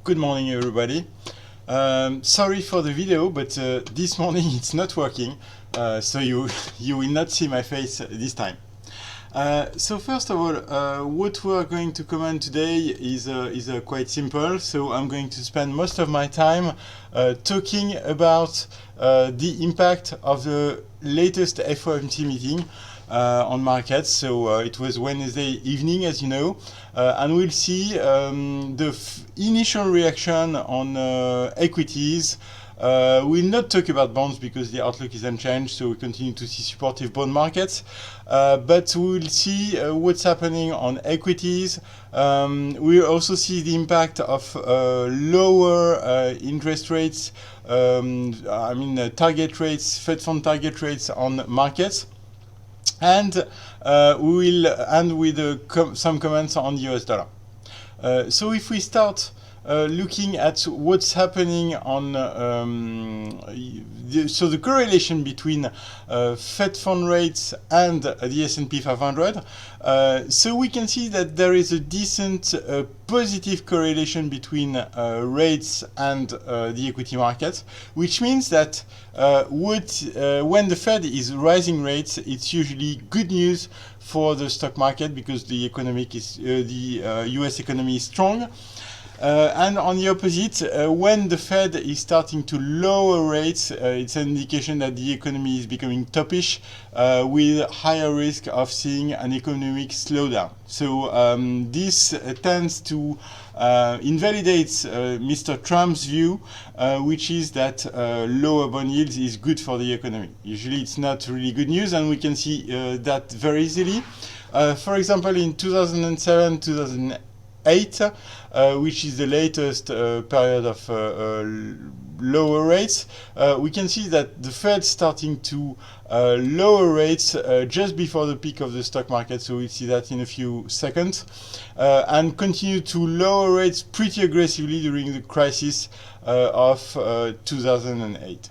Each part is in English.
Good morning, everybody. Sorry for the video, but this morning it's not working, so you will not see my face this time. So first of all, what we are going to comment today is quite simple. So I'm going to spend most of my time talking about the impact of the latest FOMC meeting on markets. So it was Wednesday evening, as you know, and we'll see the initial reaction on equities. We'll not talk about bonds because the outlook is unchanged, so we continue to see supportive bond markets. But we'll see what's happening on equities. We'll also see the impact of lower interest rates, target rates, Fed fund target rates on markets. And we will end with some comments on the US dollar. So if we start looking at what's happening on the correlation between Fed fund rates and the S&P 500, so we can see that there is a decent positive correlation between rates and the equity market, which means that when the Fed is raising rates, it's usually good news for the stock market because the US economy is strong. And on the opposite, when the Fed is starting to lower rates, it's an indication that the economy is becoming toppish, with higher risk of seeing an economic slowdown. So this tends to invalidate Mr. Trump's view, which is that lower bond yields is good for the economy. Usually it's not really good news, and we can see that very easily. For example, in 2007, 2008, which is the latest period of lower rates, we can see that the Fed starting to lower rates just before the peak of the stock market, so we'll see that in a few seconds, and continue to lower rates pretty aggressively during the crisis of 2008.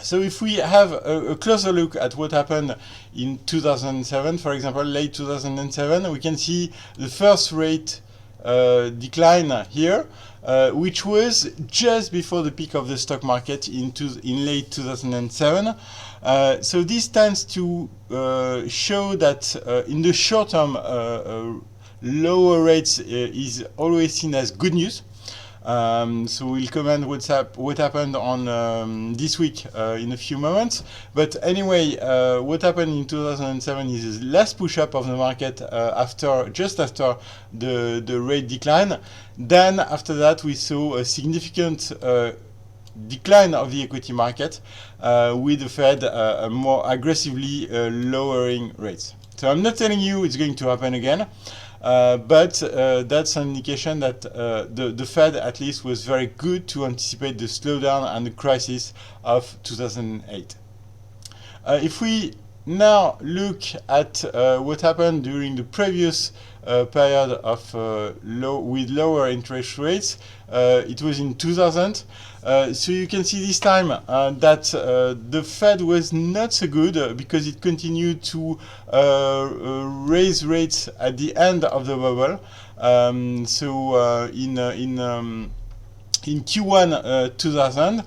So if we have a closer look at what happened in 2007, for example, late 2007, we can see the first rate decline here, which was just before the peak of the stock market in late 2007. So this tends to show that in the short term, lower rates is always seen as good news. So we'll comment what happened on this week in a few moments. But anyway, what happened in 2007 is a last push-up of the market just after the rate decline. Then after that, we saw a significant decline of the equity market with the Fed more aggressively lowering rates. So I'm not telling you it's going to happen again. But that's an indication that the Fed at least was very good to anticipate the slowdown and the crisis of 2008. If we now look at what happened during the previous period of with lower interest rates, it was in 2000. So you can see this time that the Fed was not so good because it continued to raise rates at the end of the bubble. In Q1 2000.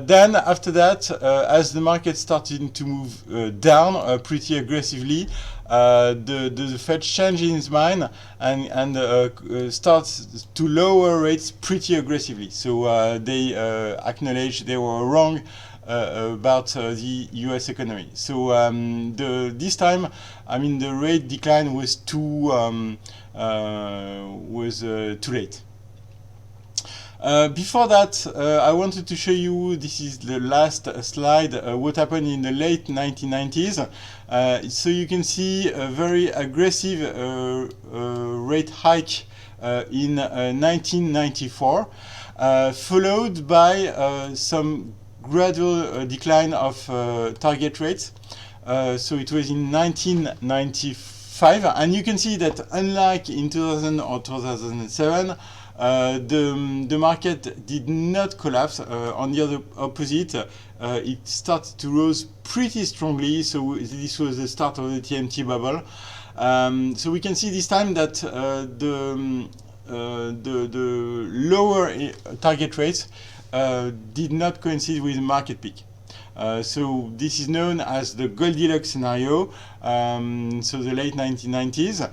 Then after that, as the market started to move down pretty aggressively, the Fed changed its mind and starts to lower rates pretty aggressively. So they acknowledged they were wrong about the US economy. So this time, the rate decline was too late. Before that, I wanted to show you, this is the last slide, what happened in the late 1990s. So you can see a very aggressive rate hike in 1994, followed by some gradual decline of target rates. So it was in 1995, and you can see that unlike in 2000 or 2007, the market did not collapse. On the other opposite, it started to rise pretty strongly. So this was the start of the TMT bubble. So we can see this time that the lower target rates did not coincide with the market peak. So this is known as the Goldilocks scenario, so the late 1990s,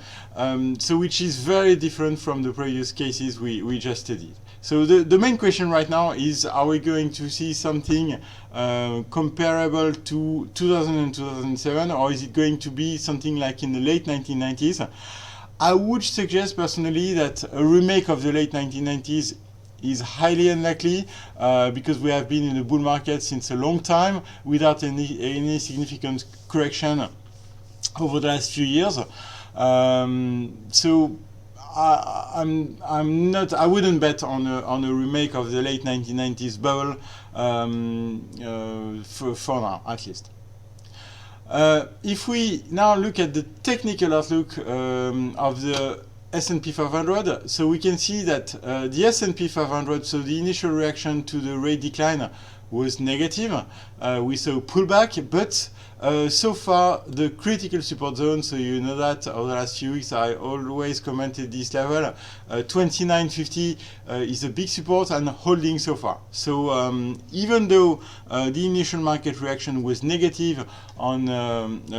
so which is very different from the previous cases we just studied. So the main question right now is, are we going to see something comparable to 2000 and 2007, or is it going to be something like in the late 1990s? I would suggest personally that a remake of the late 1990s is highly unlikely, because we have been in a bull market since a long time without any significant correction over the last few years. So I wouldn't bet on a remake of the late 1990s bubble, for now at least. If we now look at the technical outlook of the S&P 500, so we can see that the S&P 500, so the initial reaction to the rate decline was negative. We saw a pullback, but so far the critical support zone, so you know that over the last few weeks I always commented this level, 2950 is a big support and holding so far. So even though the initial market reaction was negative on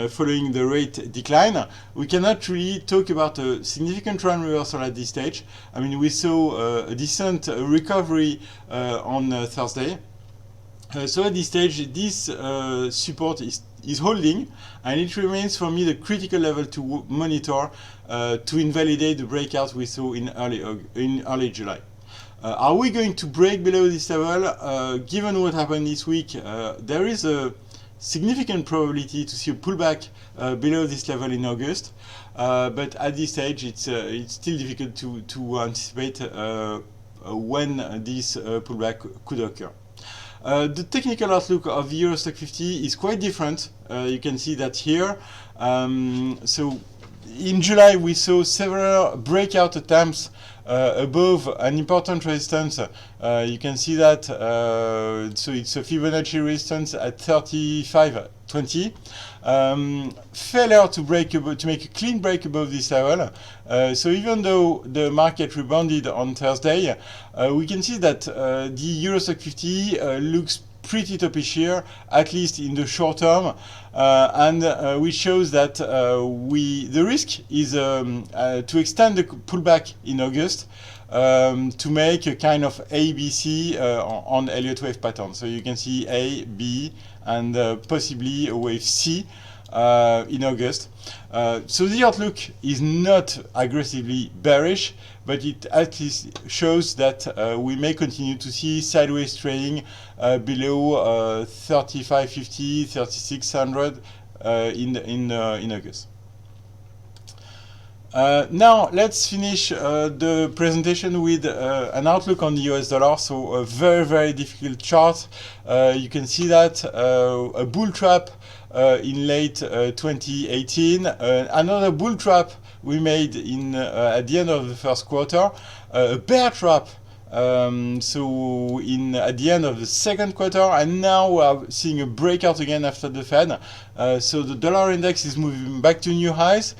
following the rate decline, we cannot really talk about a significant trend reversal at this stage. I mean, we saw a decent recovery on Thursday. So at this stage, this support is holding, and it remains for me the critical level to monitor to invalidate the breakout we saw in early July. Are we going to break below this level? Given what happened this week, there is a significant probability to see a pullback below this level in August, but at this stage it's still difficult to anticipate when this pullback could occur. The technical outlook of the Euro Stock 50 is quite different. You can see that here. So in July we saw several breakout attempts above an important resistance. You can see that, so it's a Fibonacci resistance at 35.20. Failure to make a clean break above this level. So even though the market rebounded on Thursday, we can see that the Euro Stock 50 looks pretty topish here, at least in the short term, and which shows that the risk is to extend the pullback in August, to make a kind of ABC on Elliott wave pattern. So you can see A, B, and possibly a wave C in August. So the outlook is not aggressively bearish, but it at least shows that we may continue to see sideways trading below 3550, 3600 in August. Now let's finish the presentation with an outlook on the US dollar. So a very difficult chart. You can see that a bull trap in late 2018, another bull trap we made in at the end of the first quarter, a bear trap so at the end of the second quarter, and now we are seeing a breakout again after the Fed. So the dollar index is moving back to new highs.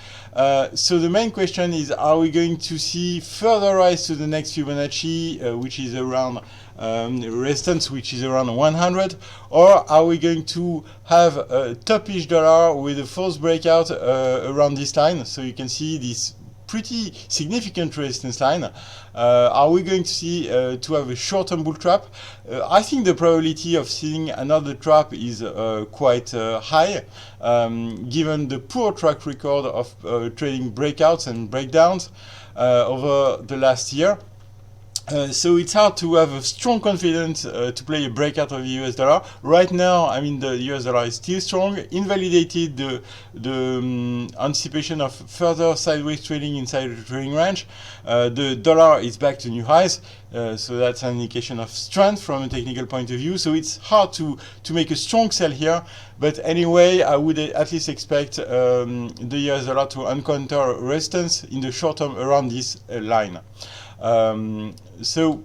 So the main question is, are we going to see further rise to the next Fibonacci, which is around resistance, which is around 100, or are we going to have a topish dollar with a false breakout around this line? So you can see this pretty significant resistance line. Are we going to see to have a short-term bull trap? I think the probability of seeing another trap is quite high, given the poor track record of trading breakouts and breakdowns over the last year. So it's hard to have a strong confidence to play a breakout of the US dollar. Right now, I mean, the US dollar is still strong, invalidated the anticipation of further sideways trading inside the trading range. The dollar is back to new highs, so that's an indication of strength from a technical point of view. So it's hard to make a strong sell here. But anyway, I would at least expect the US dollar to encounter resistance in the short term around this line. So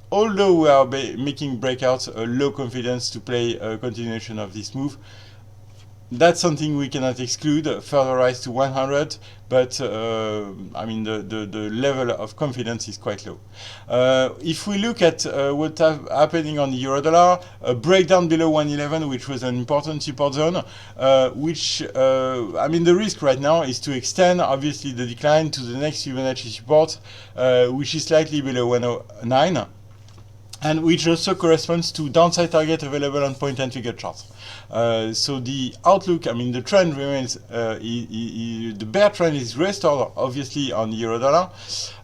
although we are making breakouts, low confidence to play a continuation of this move. that's something we cannot exclude, further rise to 100, but I mean the level of confidence is quite low. If we look at what's happening on the euro dollar, a breakdown below 111, which was an important support zone, which I mean the risk right now is to extend obviously the decline to the next Fibonacci support, which is slightly below 109. And which also corresponds to downside target available on point and figure charts. So the outlook, I mean, the trend remains, the bear trend is restored, obviously, on the euro dollar.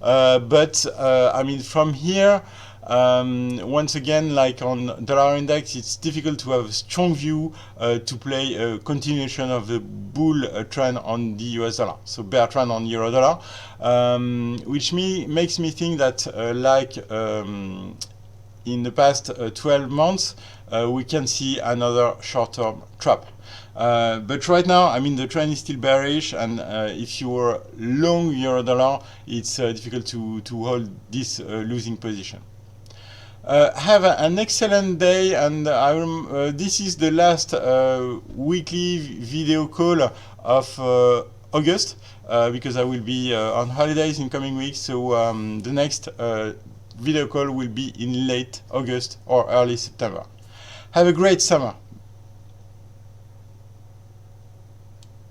But I mean, from here, once again, like on dollar index, it's difficult to have a strong view to play a continuation of the bull trend on the US dollar. So bear trend on euro dollar, which makes me think that in the past 12 months, we can see another short-term trap. But right now, I mean, the trend is still bearish, and if you're long euro dollar, it's difficult to hold this losing position. Have an excellent day, and this is the last weekly video call of August, because I will be on holidays in coming weeks, so the next video call will be in late August or early September. Have a great summer.